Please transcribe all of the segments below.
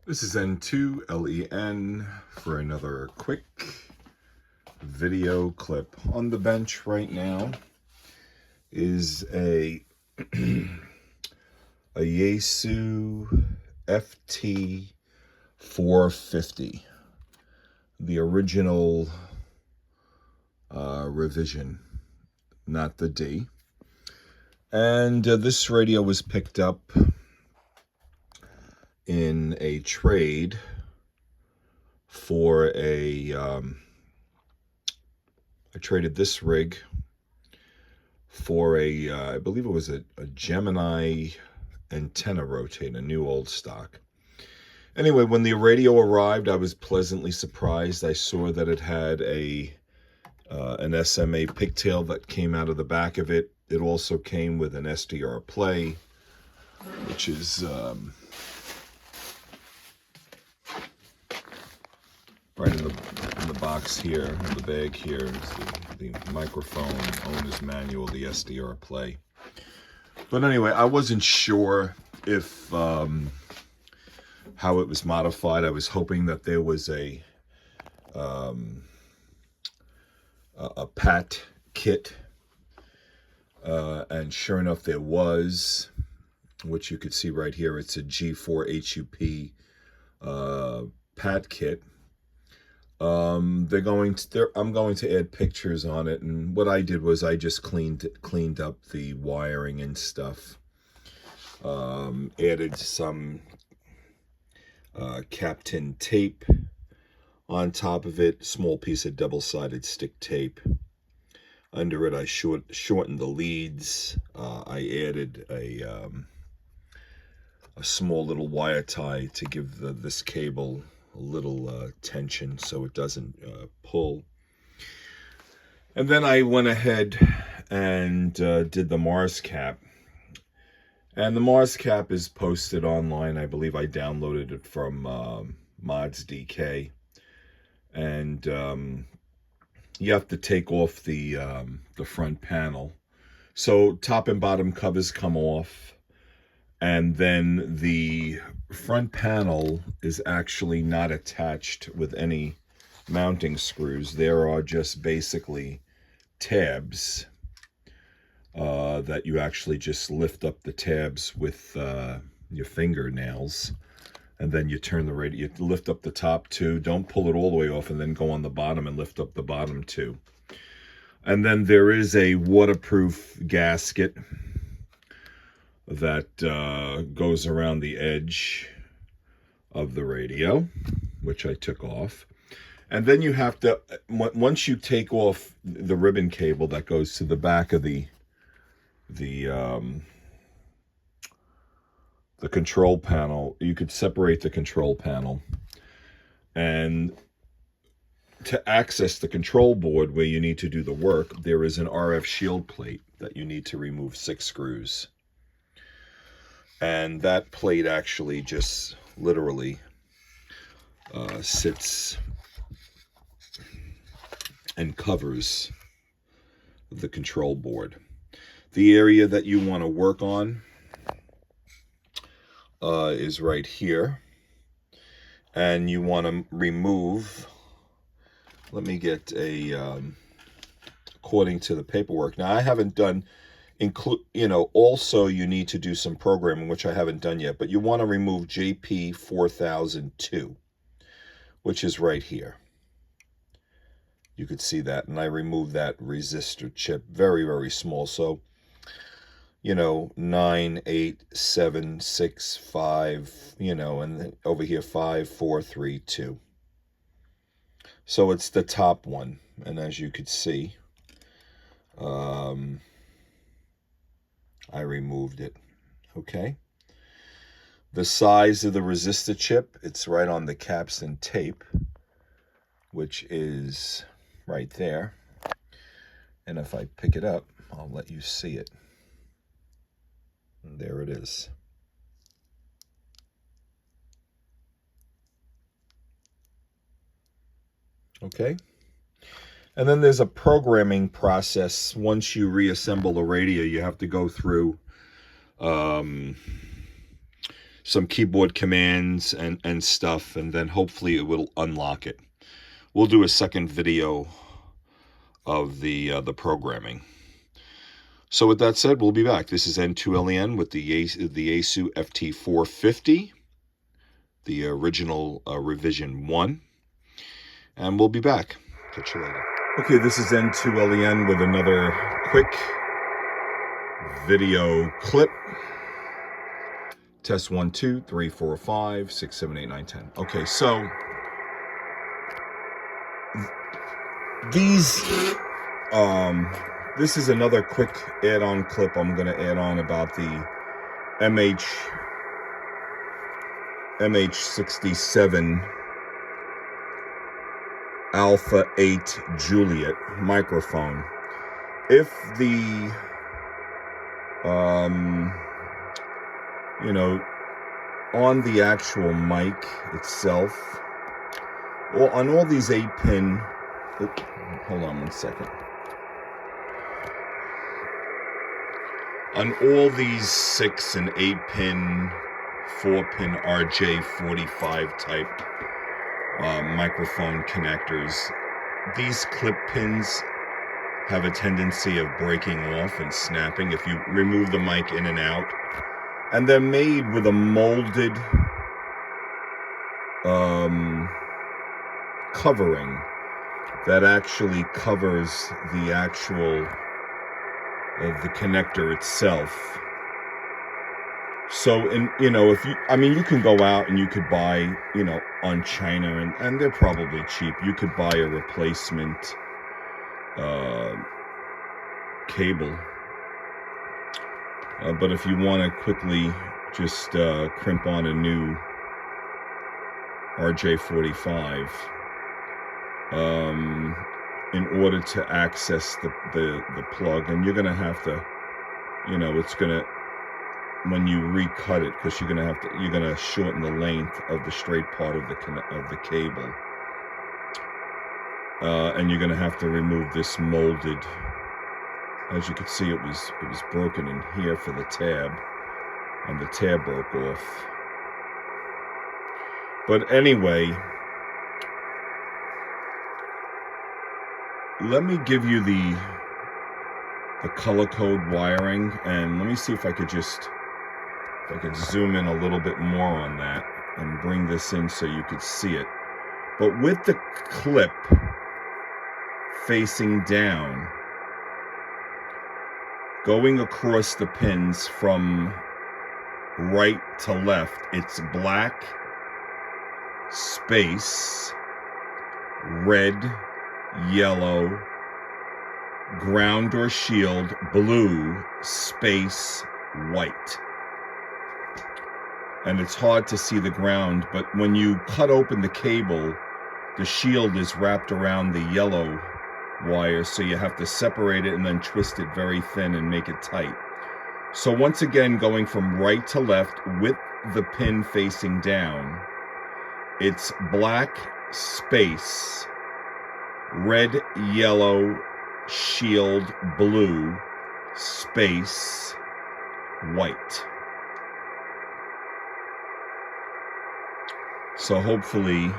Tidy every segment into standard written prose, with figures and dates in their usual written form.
This is N2LEN for another quick video clip. On the bench right now is a Yaesu FT-450, the original revision, not the D. And this radio was picked up in a trade for I traded this rig for I believe it was a Gemini antenna rotator, a new old stock. Anyway, when the radio arrived, I was pleasantly surprised. I saw that it had an SMA pigtail that came out of the back of it. It also came with an SDR play, which is right in the box here, in the bag here, is the microphone, owner's manual, the SDR play. But anyway, I wasn't sure if how it was modified. I was hoping that there was a PAT kit, and sure enough there was, which you could see right here. It's a G4HUP PAT kit. I'm going to add pictures on it, and what I did was I just cleaned up the wiring and stuff. Added some Captain tape on top of it, small piece of double-sided stick tape. Under it I shortened the leads. I added a small little wire tie to give this cable a little tension so it doesn't pull. And then I went ahead and did the Mars cap. And the Mars cap is posted online. I believe I downloaded it from Mods DK. And you have to take off the front panel. So top and bottom covers come off. And then the front panel is actually not attached with any mounting screws. There are just basically tabs that you actually just lift up the tabs with your fingernails, and then you turn the radio, you lift up the top two, don't pull it all the way off, and then go on the bottom and lift up the bottom two. And then there is a waterproof gasket that goes around the edge of the radio, which I took off. And then you have to, once you take off the ribbon cable that goes to the back of the control panel, you could separate the control panel. And to access the control board where you need to do the work, there is an RF shield plate that you need to remove 6 screws. And that plate actually just literally sits and covers the control board. The area that you want to work on is right here. And you want to remove, let me get a, according to the paperwork. Now I haven't done, also you need to do some programming, which I haven't done yet, but you want to remove JP4002, which is right here. You could see that, and I removed that resistor chip, very, very small. So, 9, 8, 7, 6, 5, and then over here 5, 4, 3, 2. So it's the top one, and as you could see, I removed it. Okay. The size of the resistor chip, it's right on the capstan tape, which is right there. And if I pick it up, I'll let you see it. And there it is. Okay. And then there's a programming process. Once you reassemble the radio, you have to go through some keyboard commands and stuff, and then hopefully it will unlock it. We'll do a second video of the programming. So with that said, we'll be back. This is N2LEN with the Yaesu FT-450, the original revision 1, and we'll be back. Catch you later. Okay, this is N2LEN with another quick video clip. Test 1, 2, 3, 4, 5, 6, 7, 8, 9, 10. Okay, so these this is another quick add-on clip I'm going to add on about the MH67 Alpha 8 Juliet microphone. If the you know, on the actual mic itself, well, on all these 8-pin, hold on one second. On all these 6 and 8-pin, 4-pin RJ45 type microphone connectors, these clip pins have a tendency of breaking off and snapping if you remove the mic in and out. And they're made with a molded covering that actually covers the actual the connector itself. So, you know, if you, I mean, you can go out and you could buy, you know, on China, and they're probably cheap. You could buy a replacement cable. But if you want to quickly just crimp on a new RJ45, in order to access the plug, and you're gonna have to, you know, it's gonna, when you recut it, because you're gonna shorten the length of the straight part of the cable, and you're gonna have to remove this molded. As you can see, it was broken in here for the tab, and the tab broke off. But anyway, let me give you the color code wiring, and let me see if I could zoom in a little bit more on that and bring this in so you could see it. But with the clip facing down, going across the pins from right to left, it's black, space, red, yellow, ground or shield, blue, space, white. And it's hard to see the ground, but when you cut open the cable, the shield is wrapped around the yellow wire, so you have to separate it and then twist it very thin and make it tight. So once again, going from right to left with the pin facing down, it's black, space, red, yellow, shield, blue, space, white. So hopefully,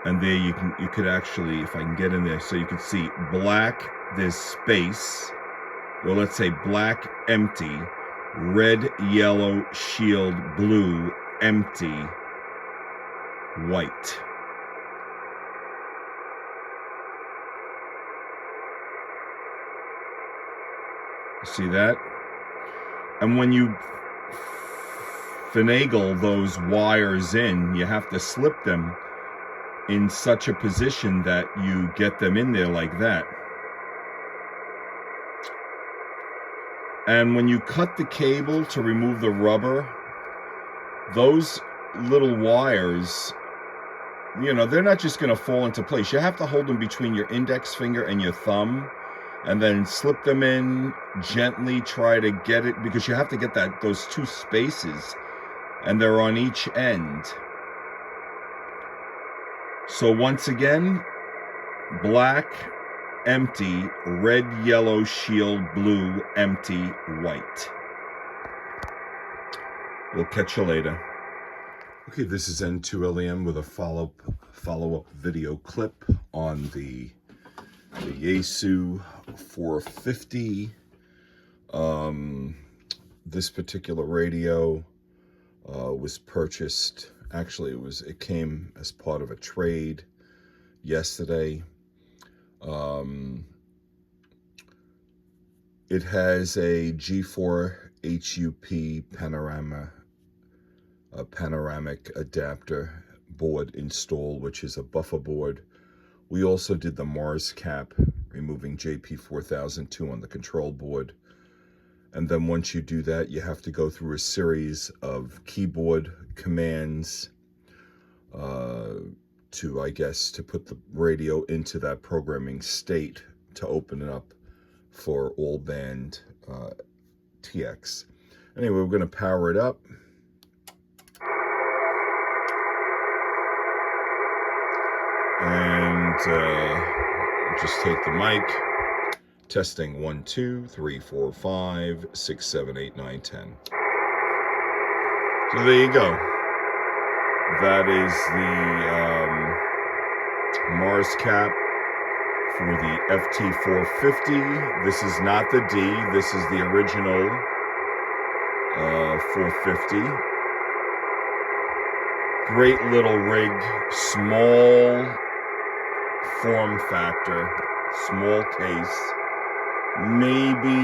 and there you could actually, if I can get in there, so you can see black, there's space, or let's say black, empty, red, yellow, shield, blue, empty, white. See that? And when you finagle those wires in, you have to slip them in such a position that you get them in there like that. And when you cut the cable to remove the rubber, those little wires, you know, they're not just going to fall into place. You have to hold them between your index finger and your thumb, and then slip them in gently, try to get it, because you have to get those two spaces, and they're on each end. So once again, black, empty, red, yellow, shield, blue, empty, white. We'll catch you later. Okay, this is N2LEN with a follow-up video clip on the Yaesu FT-450. This particular radio was purchased, actually it came as part of a trade yesterday. It has a G4HUP panoramic adapter board installed, which is a buffer board. We also did the Mars cap, removing JP4002 on the control board. And then once you do that, you have to go through a series of keyboard commands to put the radio into that programming state to open it up for all band TX. Anyway, we're going to power it up. And just take the mic. Testing 1, 2, 3, 4, 5, 6, 7, 8, 9, 10. So there you go. That is the Mars cap for the FT-450. This is not the D. This is the original 450. Great little rig, small form factor, small case. Maybe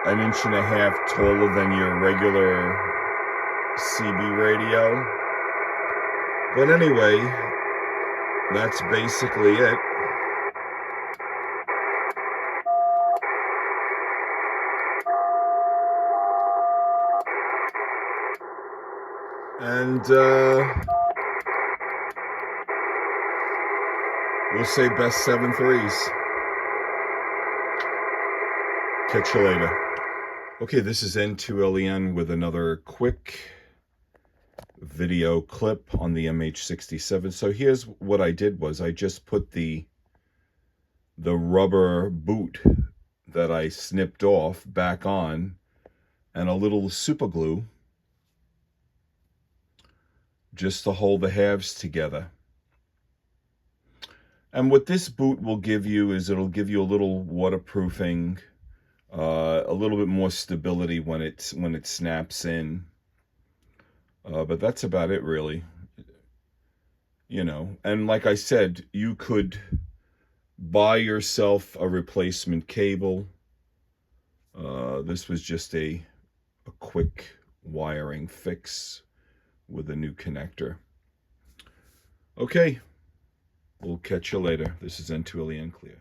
1.5 inches taller than your regular CB radio. But anyway, that's basically it. And we'll say best 7 threes. Catch you later. Okay, this is N2LEN with another quick video clip on the MH67. So here's what I did was I just put the rubber boot that I snipped off back on, and a little super glue just to hold the halves together. And what this boot will give you is it'll give you a little waterproofing, a little bit more stability when it snaps in. But that's about it, really. You know, and like I said, you could buy yourself a replacement cable. This was just a quick wiring fix with a new connector. Okay, we'll catch you later. This is N2LEN Clear.